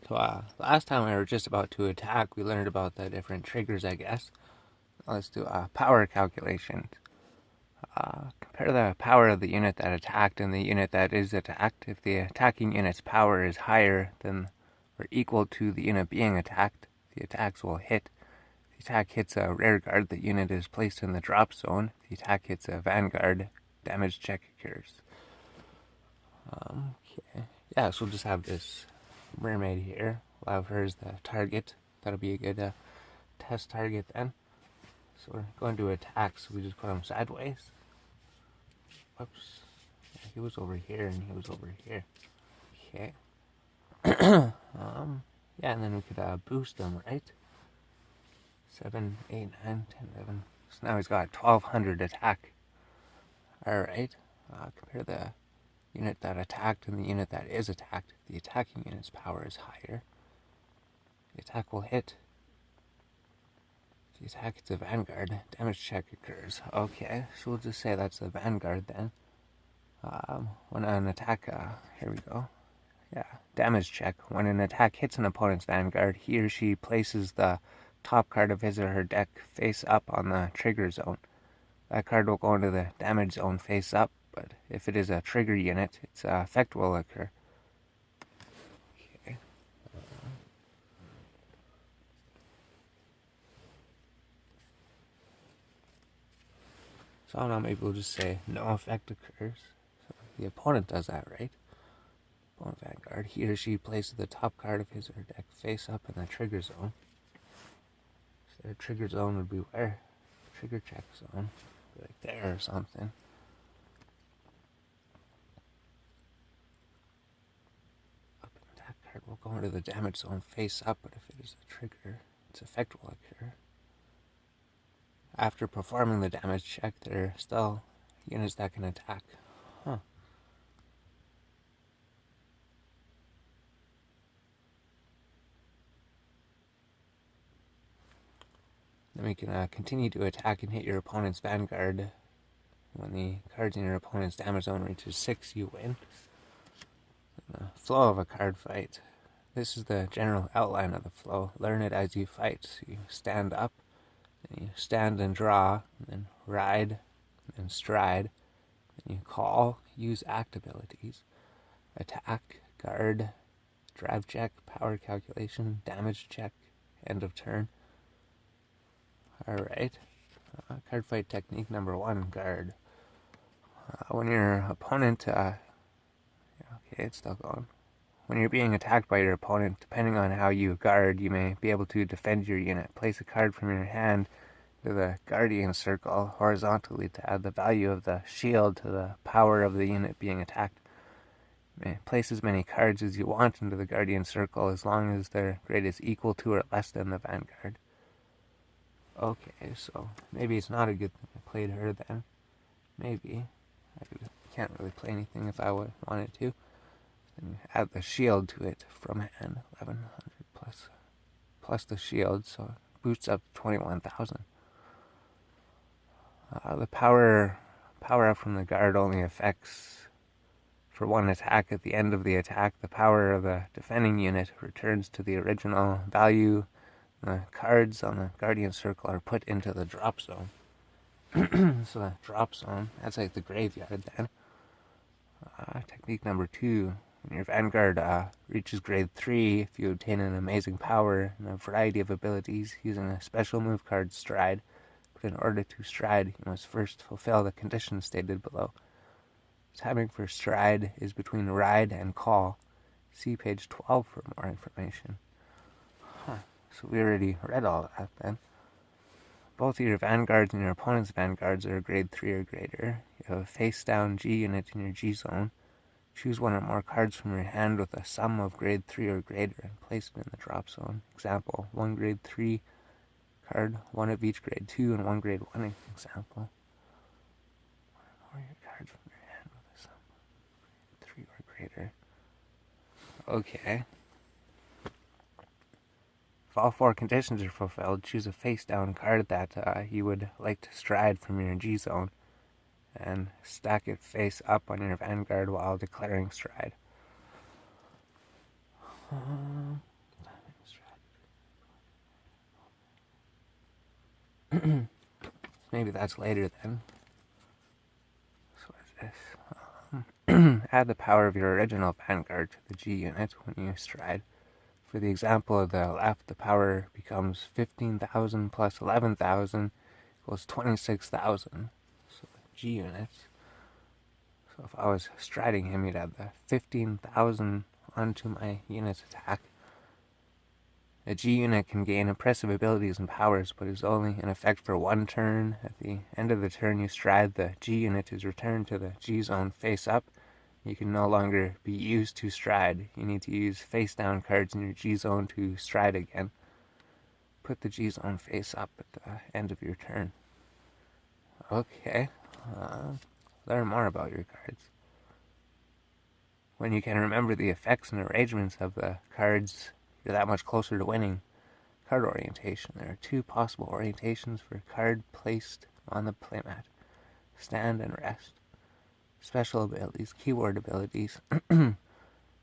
So last time we were just about to attack, we learned about the different triggers, I guess. Let's do power calculations. Compare the power of the unit that attacked and the unit that is attacked. If the attacking unit's power is higher than or equal to the unit being attacked, the attacks will hit. If the attack hits a rear guard, the unit is placed in the drop zone. If the attack hits a vanguard, damage check occurs. Okay. Yeah, so we'll just have this mermaid here. We'll have her as the target. That'll be a good test target then. So we're going to attack, so we just put him sideways. Whoops. Yeah, he was over here and he was over here. Okay. Yeah, and then we could boost him, right? 7, 8, 9, 10, 11. So now he's got 1200 attack. Alright. Compare the unit that attacked and the unit that is attacked. The attacking unit's power is higher. The attack will hit. If the attack hits a vanguard, damage check occurs. Okay, so we'll just say that's a vanguard then. When an attack, here we go. Yeah, damage check. When an attack hits an opponent's vanguard, he or she places the top card of his or her deck face up on the trigger zone. That card will go into the damage zone face up, but if it is a trigger unit, its effect will occur. Okay. So now maybe we'll just say no effect occurs. So the opponent does that, right? Opponent vanguard. He or she places the top card of his or her deck face up in the trigger zone. So their trigger zone would be where? Trigger check zone. Like there or something. Up and that card will go into the damage zone face up, but if it is a trigger, its effect will occur. After performing the damage check, there are still units that can attack. Huh. Then we can continue to attack and hit your opponent's vanguard. When the cards in your opponent's damage zone reaches 6, you win. The flow of a card fight. This is the general outline of the flow. Learn it as you fight. So you stand up, then you stand and draw, and then ride, and then stride, then you call, use act abilities, attack, guard, drive check, power calculation, damage check, end of turn. Alright, card fight technique number 1, guard. When your opponent, okay, it's still going. When you're being attacked by your opponent, depending on how you guard, you may be able to defend your unit. Place a card from your hand to the guardian circle horizontally to add the value of the shield to the power of the unit being attacked. You may place as many cards as you want into the guardian circle as long as their grade is equal to or less than the vanguard. Okay, so maybe it's not a good thing I played her then. Maybe. I can't really play anything if I wanted to. Then add the shield to it from hand. 1100 plus the shield, so it boosts up to 21,000. The power up from the guard only affects for one attack. At the end of the attack, the power of the defending unit returns to the original value. The cards on the guardian circle are put into the drop zone. So the drop zone, that's like the graveyard then. Technique number 2. When your vanguard reaches grade 3, if you obtain an amazing power and a variety of abilities using a special move card, stride. But in order to stride, you must first fulfill the conditions stated below. Timing for stride is between ride and call. See page 12 for more information. So we already read all that then. Both your vanguards and your opponent's vanguards are grade 3 or greater. You have a face down G unit in your G zone. Choose one or more cards from your hand with a sum of grade 3 or greater and place it in the drop zone. Example, 1 grade 3 card, 1 of each grade 2, and 1 grade 1 example. One or more your cards from your hand with a sum of grade 3 or greater. Okay. If all 4 conditions are fulfilled, choose a face-down card that you would like to stride from your G zone, and stack it face up on your vanguard while declaring stride. Maybe that's later then. So what is this? Add the power of your original Vanguard to the G unit when you stride. For the example of the left, the power becomes 15,000 plus 11,000 equals 26,000. So G units. So if I was striding him, you'd add the 15,000 onto my unit's attack. A G unit can gain impressive abilities and powers, but is only in effect for one turn. At the end of the turn you stride, the G unit is returned to the G zone face up. You can no longer be used to stride. You need to use face down cards in your G zone to stride again. Put the G zone face up at the end of your turn. Okay, learn more about your cards. When you can remember the effects and arrangements of the cards, you're that much closer to winning. Card orientation. There are two possible orientations for card placed on the playmat: stand and rest. Special abilities, keyword abilities.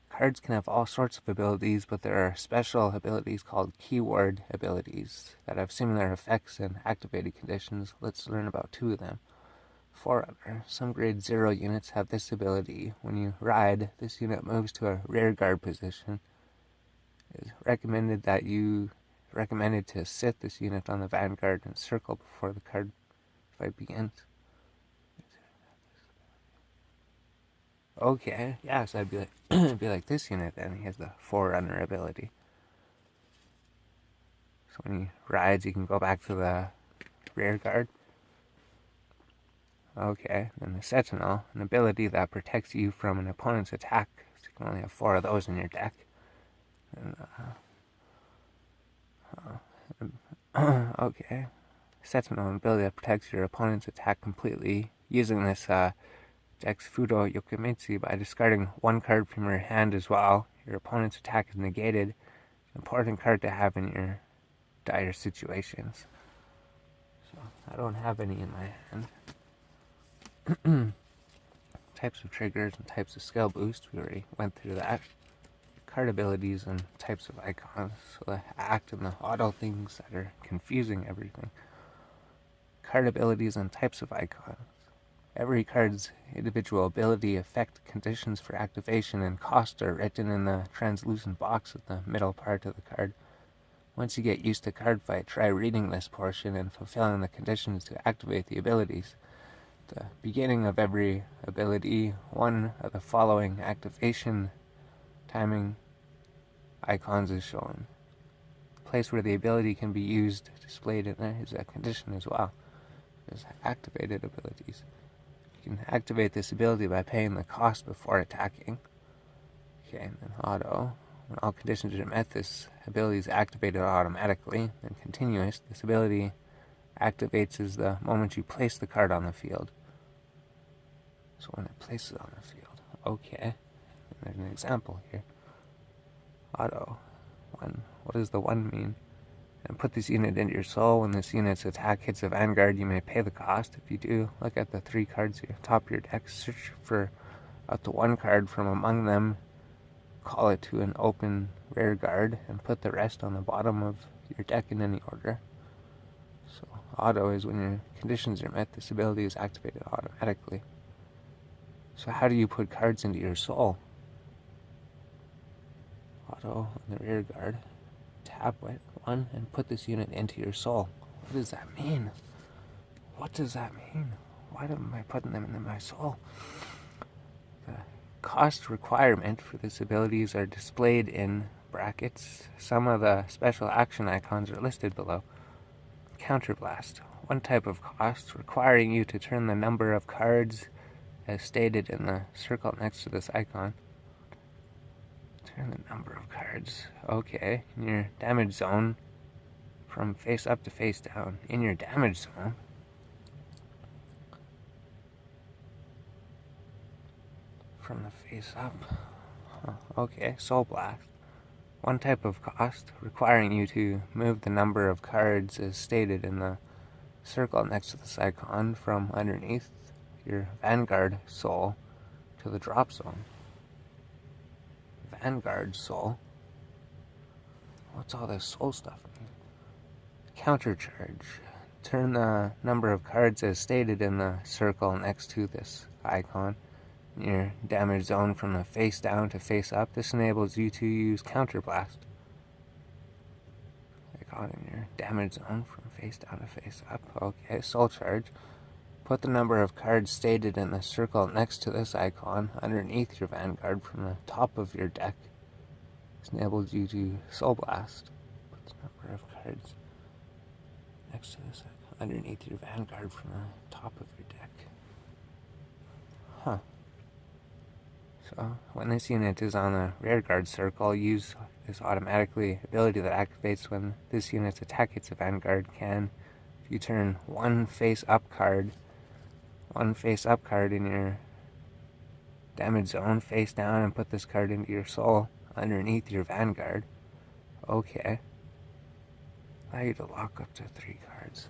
Cards can have all sorts of abilities, but there are special abilities called keyword abilities that have similar effects and activated conditions. Let's learn about two of them. Forerunner. Some grade 0 units have this ability. When you ride, this unit moves to a rear guard position. It is recommended to sit this unit on the vanguard and circle before the card fight begins. Okay, yeah, so I'd be like, it'd be like this unit then. He has the Forerunner ability. So when he rides, he can go back to the rear guard. Okay, then the Sentinel, an ability that protects you from an opponent's attack. So you can only have 4 of those in your deck. And, okay, Sentinel, an ability that protects your opponent's attack completely. Using this Dex Fudo Yokomitsu by discarding 1 card from your hand as well. Your opponent's attack is negated. An important card to have in your dire situations. So I don't have any in my hand. Types of triggers and types of skill boost. We already went through that. Card abilities and types of icons. So the act and the auto things that are confusing everything. Card abilities and types of icons. Every card's individual ability, effect, conditions for activation, and cost are written in the translucent box at the middle part of the card. Once you get used to Cardfight, try reading this portion and fulfilling the conditions to activate the abilities. At the beginning of every ability, one of the following activation timing icons is shown. The place where the ability can be used displayed in there is a condition as well. There's activated abilities. You can activate this ability by paying the cost before attacking. Okay, and then auto. When all conditions are met, this ability is activated automatically. Then continuous. This ability activates as the moment you place the card on the field. So when it places on the field. Okay. And there's an example here. Auto. 1. What does the 1 mean? And put this unit into your soul. When this unit's attack hits a vanguard, you may pay the cost. If you do, look at the 3 cards here, top of your deck, search for up to 1 card from among them, call it to an open rear guard, and put the rest on the bottom of your deck in any order. So auto is when your conditions are met, this ability is activated automatically. So how do you put cards into your soul? Auto on the rear guard. Tap 1 and put this unit into your soul. What does that mean? What does that mean? Why am I putting them into my soul? The cost requirement for this abilities are displayed in brackets. Some of the special action icons are listed below. Counterblast. 1 type of cost requiring you to turn the number of cards as stated in the circle next to this icon. Turn the number of cards. Okay, in your damage zone, from face up to face down. In your damage zone, from the face up. Okay, Soul Blast. 1 type of cost, requiring you to move the number of cards as stated in the circle next to this icon from underneath your Vanguard Soul to the drop zone. Vanguard Soul? What's all this soul stuff mean? Countercharge. turn the number of cards as stated in the circle next to this icon in your damage zone from the face down to face up. This enables you to use Counterblast. Icon in your damage zone from face down to face up. Okay, Soul Charge. Put the number of cards stated in the circle next to this icon underneath your Vanguard from the top of your deck. This enables you to Soul Blast. Put the number of cards next to this icon underneath your Vanguard from the top of your deck. Huh. So, when this unit is on the rearguard circle, use this automatically ability that activates when this unit's attack hits a Vanguard can. If you turn one face-up card in your damage zone face down and put this card into your soul underneath your Vanguard. Okay. Allow you to lock up to 3 cards.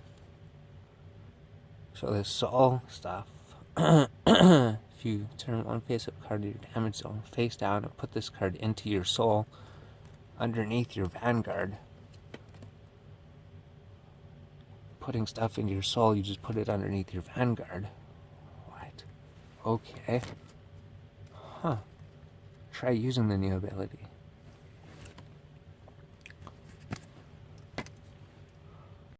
So this soul stuff, if you turn one face-up card in your damage zone face down and put this card into your soul underneath your Vanguard, putting stuff into your soul, you just put it underneath your Vanguard. What? Okay. Huh. Try using the new ability.